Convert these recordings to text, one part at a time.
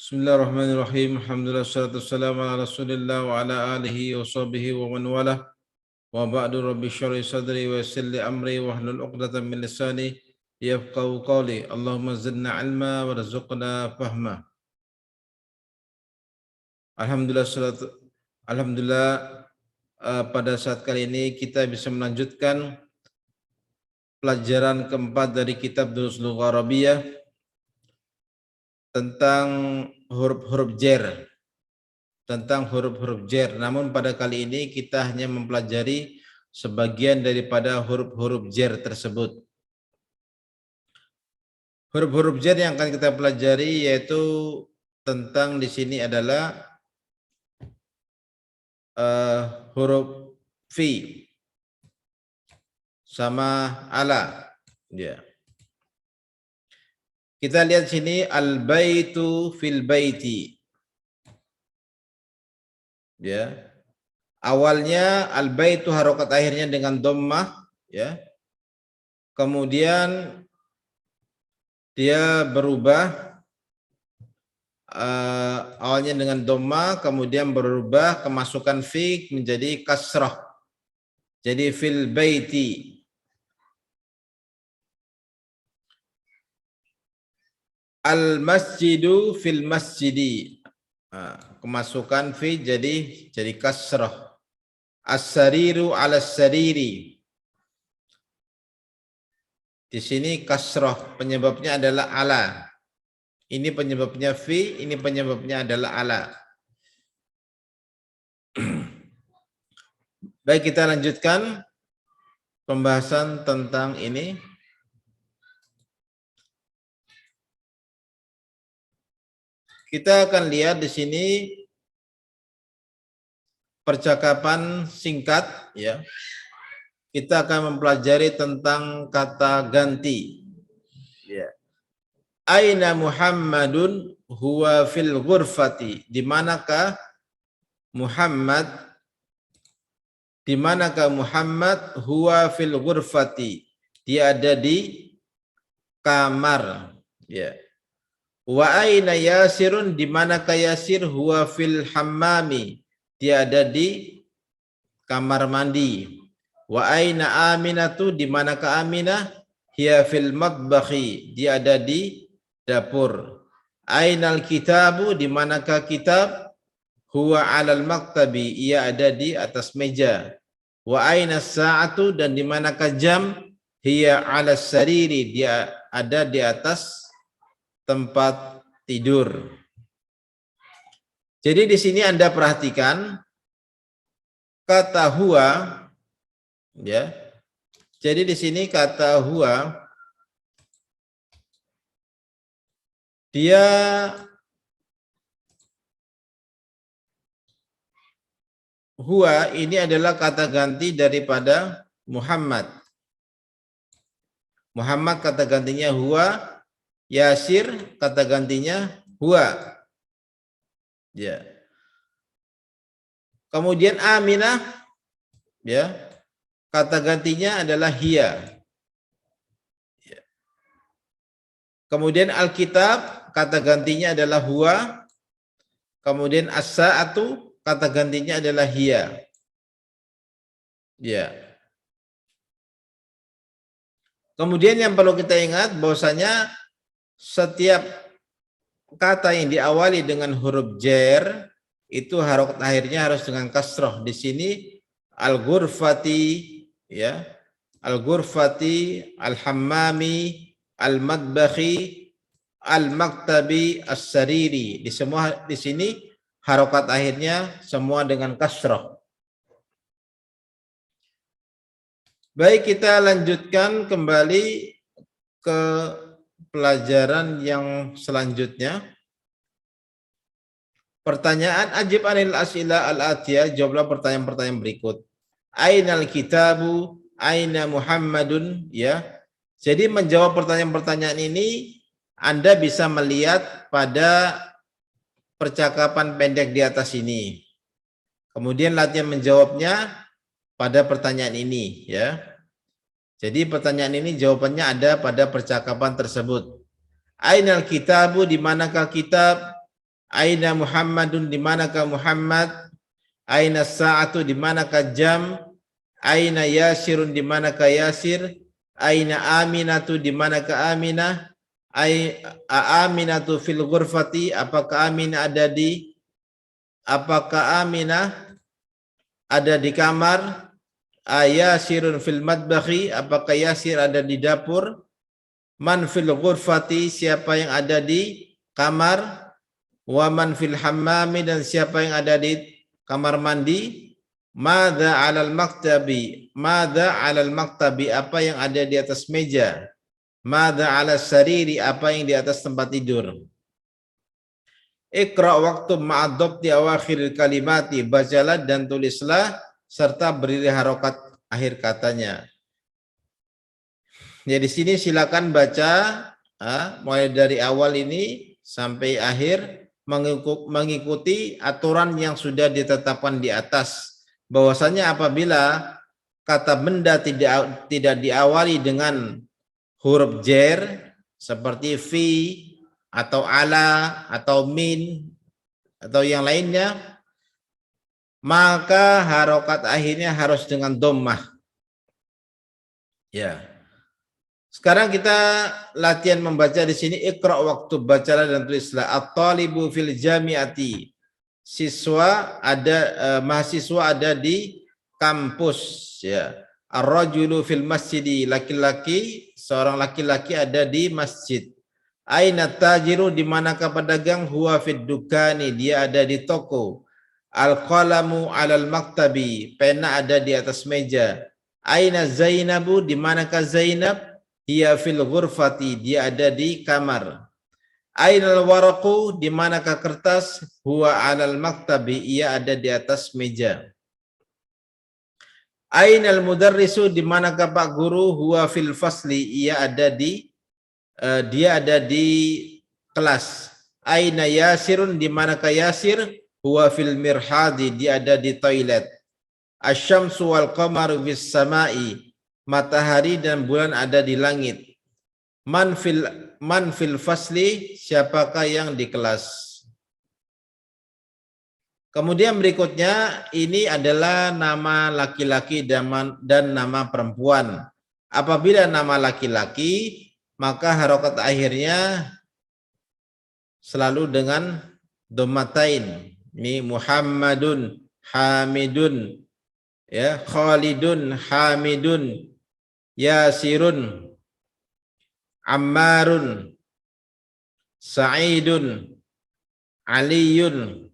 Bismillahirrahmanirrahim. Alhamdulillah wassalatu wassalamu ala Rasulillah wa ala alihi wa sahbihi wa man walah. Wa ba'du rabbi shrah li sadri wa yassir li amri wa hlul 'uqdatam min lisani yafqahu qawli. Allahumma zidna 'ilma warzuqna fahma. Alhamdulillah pada saat kali ini kita bisa melanjutkan pelajaran keempat dari kitab Durus Lughah Arabiyah tentang huruf-huruf jar. Namun pada kali ini kita hanya mempelajari sebagian daripada huruf-huruf jar tersebut. Huruf-huruf jar yang akan kita pelajari yaitu tentang di sini adalah huruf fi sama ala. Ya. Kita lihat sini al-baitu fil baiti. Ya. Awalnya al-baitu harokat akhirnya dengan dhammah, ya. Kemudian dia berubah awalnya dengan dhammah, kemudian berubah kemasukan fi menjadi kasrah. Jadi fil baiti. Al-masjidu fil masjidi. Kemasukan fi jadi kasrah. As-sariru 'ala sariri. Di sini kasrah, penyebabnya adalah ala. Ini penyebabnya fi, ini penyebabnya adalah ala. Baik, kita lanjutkan pembahasan tentang ini. Kita akan lihat di sini percakapan singkat, ya. Kita akan mempelajari tentang kata ganti. Ya. Aina Muhammadun huwa fil ghurfati. Di manakah Muhammad? Di manakah Muhammad huwa fil ghurfati? Dia ada di kamar, ya. Wa aina Yasirun, di manakah Yasir? Huwa fil hammami, dia ada di kamar mandi. Wa aina Aminatu, di manakah Aminah? Hiya fil matbakhi, dia ada di dapur. Ainal kitabu, di manakah kitab? Huwa alal maktabi, ia ada di atas meja. Wa aina sa'atu, dan di manakah jam? Hiya alas sariri, dia ada di atas tempat tidur. Jadi di sini Anda perhatikan kata huwa, ya. Jadi di sini kata huwa dia huwa ini adalah kata ganti daripada Muhammad. Muhammad kata gantinya huwa. Yasir kata gantinya huwa. Ya. Kemudian Aminah, ya, kata gantinya adalah hiya. Ya. Kemudian Alkitab kata gantinya adalah huwa. Kemudian as-sa'atu kata gantinya adalah hiya. Ya. Kemudian yang perlu kita ingat bahwasanya setiap kata yang diawali dengan huruf jar itu harokat akhirnya harus dengan kasroh. Di sini al-ghurfati, ya, al-ghurfati, al-hammami, al-madbakhi, al-maktabi, as-sariri. Di semua di sini harokat akhirnya semua dengan kasroh. Baik, kita lanjutkan kembali ke pelajaran yang selanjutnya. Pertanyaan ajib anil as'ila al-atiyah, jawablah pertanyaan-pertanyaan berikut. Ainal kitabu, aina Muhammadun, ya. Jadi menjawab pertanyaan-pertanyaan ini Anda bisa melihat pada percakapan pendek di atas ini. Kemudian latihan menjawabnya pada pertanyaan ini, ya. Jadi pertanyaan ini jawabannya ada pada percakapan tersebut. Ainal kitabu, di manakah kitab? Aina Muhammadun, di manakah Muhammad? Aina sa'atu, di manakah jam? Aina Yasirun, di manakah Yasir? Aina Aminatu, di manakah Aminah? Aminatu fil ghurfati, apakah Aminah ada di kamar? Yasirun fil madbakhi, apakah Yasir ada di dapur? Man fil ghurfati, siapa yang ada di kamar? Wa man fil hammami, dan siapa yang ada di kamar mandi? Madza 'alal maktabi, apa yang ada di atas meja? Madza 'alas sariri, apa yang di atas tempat tidur? Iqra waktu ma'adobti awakhiril kalimati, bacalah dan tulislah serta beri harokat akhir katanya. Ya, di sini silakan baca mulai dari awal ini sampai akhir, mengikuti aturan yang sudah ditetapkan di atas. Bahwasanya apabila kata benda tidak diawali dengan huruf jer seperti fi atau ala atau min atau yang lainnya, maka harokat akhirnya harus dengan dhammah. Ya. Sekarang kita latihan membaca di sini. Iqra waktu, bacalah dan tulislah. At-talibu fil jami'ati, mahasiswa ada di kampus, ya. Ar-rajulu fil masjidi, seorang laki-laki ada di masjid. Aina tajiru, di manakah pedagang? Huwa fid dukani, dia ada di toko. Al-qalamu 'alal maktabi, pena ada di atas meja. Aina Zainabu, di manakah Zainab? Hiya fil ghurfati, dia ada di kamar. Ainal waraqu, di manakah kertas? Huwa 'alal maktabi, ia ada di atas meja. Ainal mudarrisu, di manakah Pak Guru? Huwa fil fasli, dia ada di kelas. Aina Yasirun, di manakah Yasir? Huwa fil mirhadi, dia ada di toilet. Asyamsu wal qamaru fis samai, matahari dan bulan ada di langit. Man fil fasli, siapakah yang di kelas? Kemudian berikutnya, ini adalah nama laki-laki dan nama perempuan. Apabila nama laki-laki, maka harokat akhirnya selalu dengan dhammatain. Ini Muhammadun, Hamidun, ya, Khalidun, Hamidun, Yasirun, Ammarun, Sa'idun, Aliyun,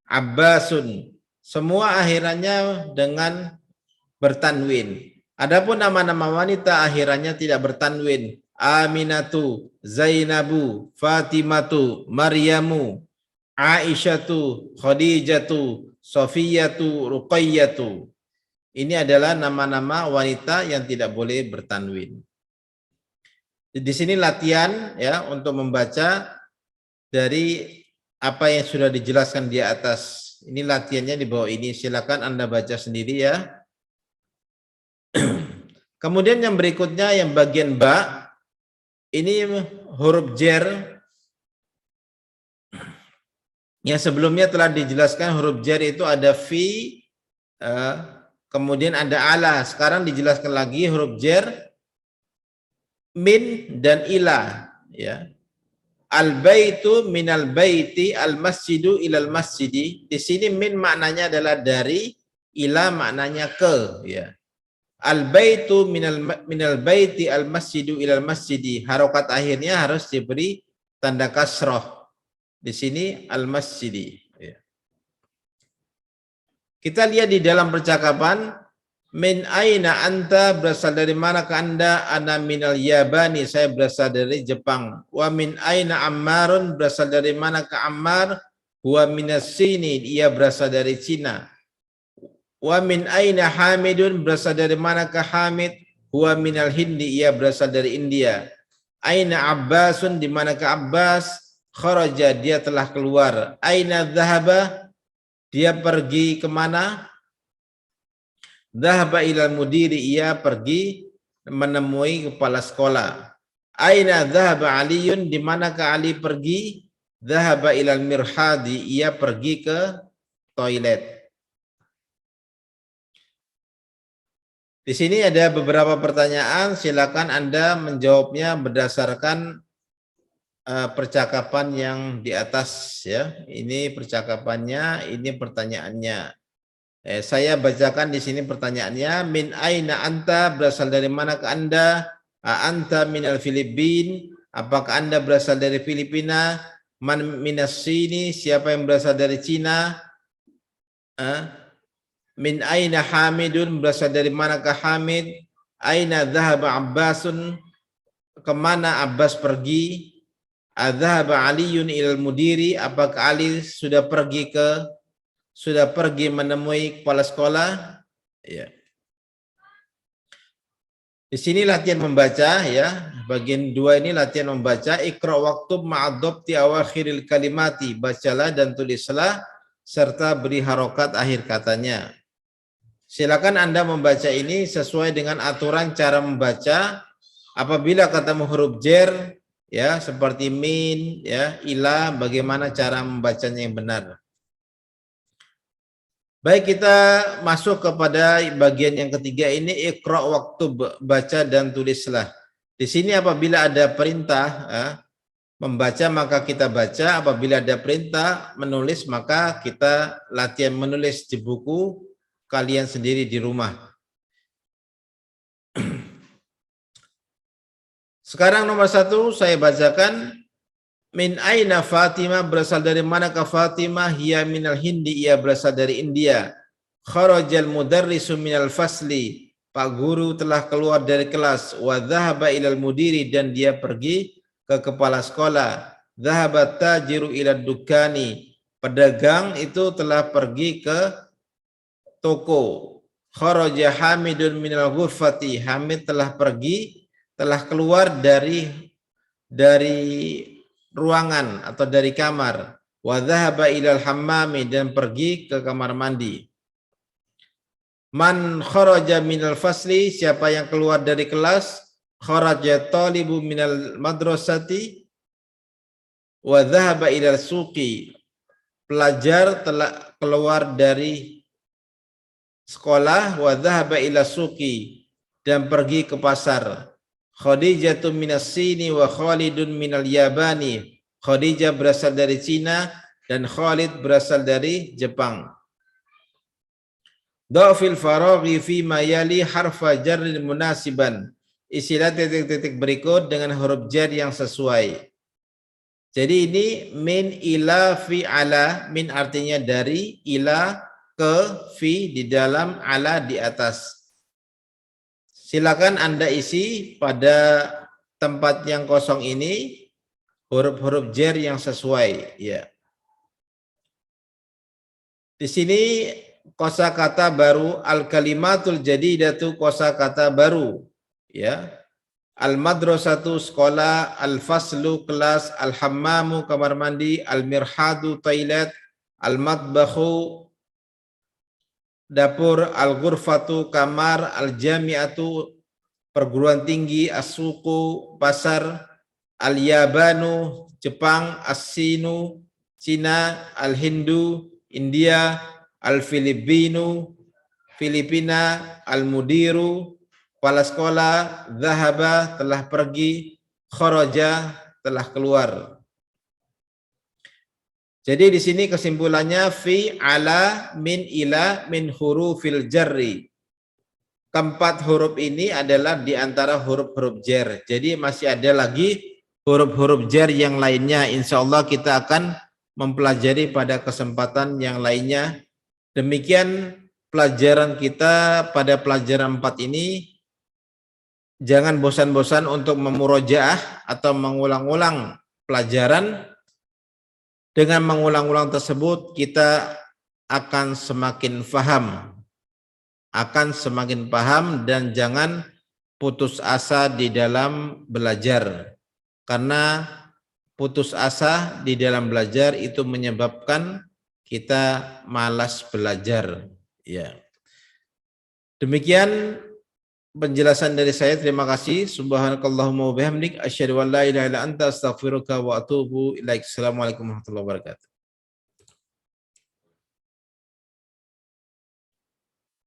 Abbasun. Semua akhirannya dengan bertanwin. Adapun nama-nama wanita akhirannya tidak bertanwin. Aminatu, Zainabu, Fatimatu, Maryamu, Aisyatu, Khadijatu, Sofiyatu, Ruqayyatu. Ini adalah nama-nama wanita yang tidak boleh bertanwin. Di sini latihan ya untuk membaca dari apa yang sudah dijelaskan di atas. Ini latihannya di bawah ini. Silakan Anda baca sendiri ya. Kemudian yang berikutnya yang bagian ba, ini huruf jer. Yang sebelumnya telah dijelaskan huruf jer itu ada fi, kemudian ada ala. Sekarang dijelaskan lagi huruf jer, min dan ila, ya. Al-baitu minal baiti, al-masjidu ilal masjidi. Di sini min maknanya adalah dari, ila maknanya ke, ya. Al-baitu minal baiti, al-masjidu ilal masjidi. Harokat akhirnya harus diberi tanda kasroh. Di sini al-masjidi. Ya. Kita lihat di dalam percakapan. Min aina anta, berasal dari manakah Anda? Ana minal Yabani, saya berasal dari Jepang. Wa min aina Ammarun, berasal dari manakah Ammar? Wa minas Sini, ia berasal dari Cina. Wa min aina Hamidun, berasal dari manakah Hamid? Wa minal Hindi, ia berasal dari India. Aina Abbasun, di manakah Abbas? Kharaja, dia telah keluar. Aina dhahaba, dia pergi kemana? Dhahaba ilal mudiri, ia pergi menemui kepala sekolah. Aina dhahaba Aliyun, di manakah Ali pergi? Dhahaba ilal mirhadi, ia pergi ke toilet. Di sini ada beberapa pertanyaan, silakan Anda menjawabnya berdasarkan percakapan yang di atas ya. Ini percakapannya, ini pertanyaannya. Saya bacakan di sini pertanyaannya. Min aina anta, berasal dari mana ke Anda? Anta min al-Filipin, apakah Anda berasal dari Filipina? Man minas sini, siapa yang berasal dari Cina? Min aina Hamidun, berasal dari manakah Hamid? Aina dhahaba Abbasun, kemana Abbas pergi? Adhaba Aliun ilal mudiri, apakah Ali sudah pergi menemui kepala sekolah? Ya. Di sini latihan membaca ya. Bagian 2 ini latihan membaca. Iqra waktub ma'adobti awakhiril kalimati. Bacalah dan tulislah serta beri harokat akhir katanya. Silakan Anda membaca ini sesuai dengan aturan cara membaca. Apabila ketemu huruf jer ya seperti min ya, ila, bagaimana cara membacanya yang benar. Baik, kita masuk kepada bagian yang ketiga ini, iqra waktu, baca dan tulislah. Di sini apabila ada perintah membaca maka kita baca, apabila ada perintah menulis maka kita latihan menulis di buku kalian sendiri di rumah. Sekarang nomor 1 saya bacakan. Min aina Fatimah, berasal dari manakah Fatimah? Hiya minal Hindi, ia berasal dari India. Kharajal mudarrisu minal fasli, Pak guru telah keluar dari kelas. Wa dhahaba ilal mudiri, dan dia pergi ke kepala sekolah. Dhahaba tajiru ilal dukani, pedagang itu telah pergi ke toko. Kharaja Hamidun minal ghurfati, Hamid telah keluar dari ruangan atau dari kamar. Wa dhahaba ilal hammami, dan pergi ke kamar mandi. Man kharaja minal fasli, siapa yang keluar dari kelas? Kharaja talibu minal madrasati wa dhahaba ilal suqi, pelajar telah keluar dari sekolah. Wa dhahaba ila suqi, dan pergi ke pasar. Khadijatu minas sini wa Khalidun minal yabani, Khadijah berasal dari Cina dan Khalid berasal dari Jepang. Dhafil faraghi fi ma yali harfa jarrin munasiban, isilah titik-titik berikut dengan huruf jar yang sesuai. Jadi ini min ila fi ala, min artinya dari, ila ke, fi di dalam, ala di atas. Silakan Anda isi pada tempat yang kosong ini huruf-huruf jar yang sesuai ya. Di sini kosakata baru, al-kalimatul jadidatu, kosakata baru ya. Al-madrasatu sekolah, al-faslu kelas, al-hammamu kamar mandi, al-mirhadu toilet, al-matbakhu dapur, al-ghurfatu kamar, al-jami'atu perguruan tinggi, as-suqu pasar, al-yabanu Jepang, as-sinu Cina, al-hindu India, al-filipinu Filipina, al-mudiru kepala sekolah, dhahaba telah pergi, kharaja telah keluar. Jadi di sini kesimpulannya fi, ala, min, ila, min hurufil jarri. Keempat huruf ini adalah di antara huruf-huruf jar. Jadi masih ada lagi huruf-huruf jar yang lainnya. Insya Allah kita akan mempelajari pada kesempatan yang lainnya. Demikian pelajaran kita pada pelajaran 4 ini. Jangan bosan-bosan untuk memurojaah atau mengulang-ulang pelajaran. Dengan mengulang-ulang tersebut kita akan semakin paham, dan jangan putus asa di dalam belajar, karena putus asa di dalam belajar itu menyebabkan kita malas belajar ya. Demikian penjelasan dari saya. Terima kasih. Subhanakallahumma wa bihamdik asyhadu an la ilaha illa anta astaghfiruka wa atubu ilaik. Assalamualaikum warahmatullahi wabarakatuh.